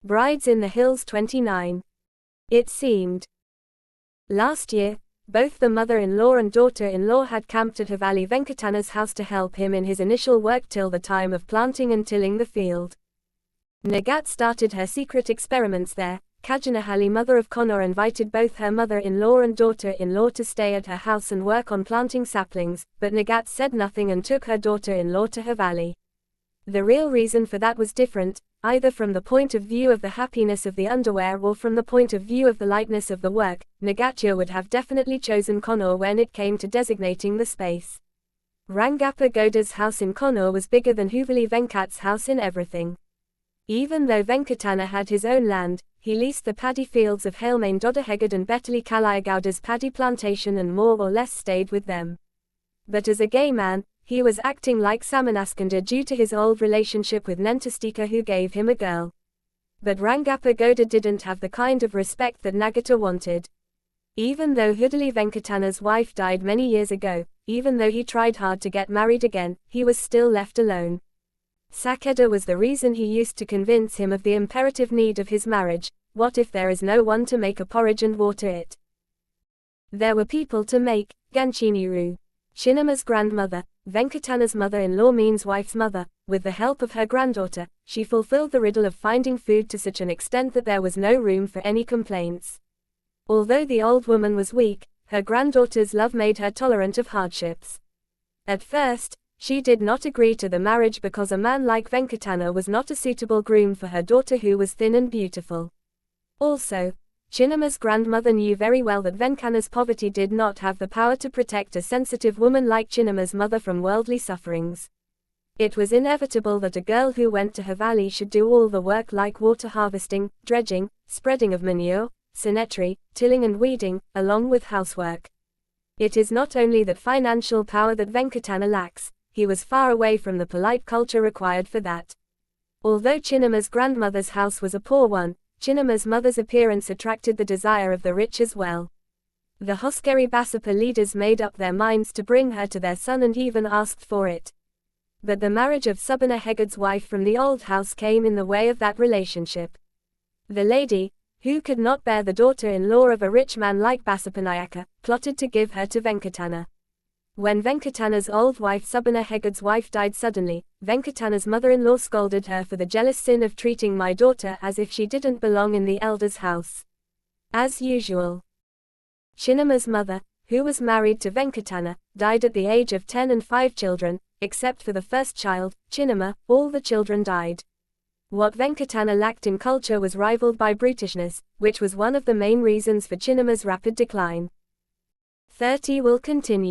Brides in the Hills 29. It seemed. Last year, both the mother-in-law and daughter-in-law had camped at Havali Venkatana's house to help him in his initial work till the time of planting and tilling the field. Nagat started her secret experiments there. Kajanahali, mother of Connor, invited both her mother-in-law and daughter-in-law to stay at her house and work on planting saplings, but Nagat said nothing and took her daughter-in-law to Havali. The real reason for that was different, either from the point of view of the happiness of the underwear or from the point of view of the lightness of the work. Nagatya would have definitely chosen Connor when it came to designating the space. Rangappa Gowda's house in Connor was bigger than Huvali Venkat's house in everything. Even though Venkatana had his own land, he leased the paddy fields of Hailmain Dodahegad and Betali Kalayagowda's paddy plantation and more or less stayed with them. But as a gay man, he was acting like Samanaskanda due to his old relationship with Nentastika, who gave him a girl. But Rangappa Gowda didn't have the kind of respect that Nagata wanted. Even though Hudali Venkatana's wife died many years ago, even though he tried hard to get married again, he was still left alone. Sakeda was the reason he used to convince him of the imperative need of his marriage. What if there is no one to make a porridge and water it? There were people to make. Ganchiniru, Chinnamma's grandmother, Venkatana's mother-in-law means wife's mother. With the help of her granddaughter, she fulfilled the riddle of finding food to such an extent that there was no room for any complaints. Although the old woman was weak, her granddaughter's love made her tolerant of hardships. At first, she did not agree to the marriage because a man like Venkatana was not a suitable groom for her daughter, who was thin and beautiful. Also, Chinnamma's grandmother knew very well that Venkana's poverty did not have the power to protect a sensitive woman like Chinnamma's mother from worldly sufferings. It was inevitable that a girl who went to Havali should do all the work like water harvesting, dredging, spreading of manure, sanitary, tilling and weeding, along with housework. It is not only that financial power that Venkatana lacks, he was far away from the polite culture required for that. Although Chinnamma's grandmother's house was a poor one, Chinnamma's mother's appearance attracted the desire of the rich as well. The Hoskeri Basapa leaders made up their minds to bring her to their son and even asked for it. But the marriage of Subana Hegad's wife from the old house came in the way of that relationship. The lady, who could not bear the daughter-in-law of a rich man like Basapanayaka, plotted to give her to Venkatana. When Venkatana's old wife Subana Hegad's wife died suddenly, Venkatana's mother-in-law scolded her for the jealous sin of treating my daughter as if she didn't belong in the elder's house. As usual, Chinnamma's mother, who was married to Venkatana, died at the age of 10 and 5 children, except for the first child, Chinnamma. All the children died. What Venkatana lacked in culture was rivaled by brutishness, which was one of the main reasons for Chinnamma's rapid decline. 30 will continue.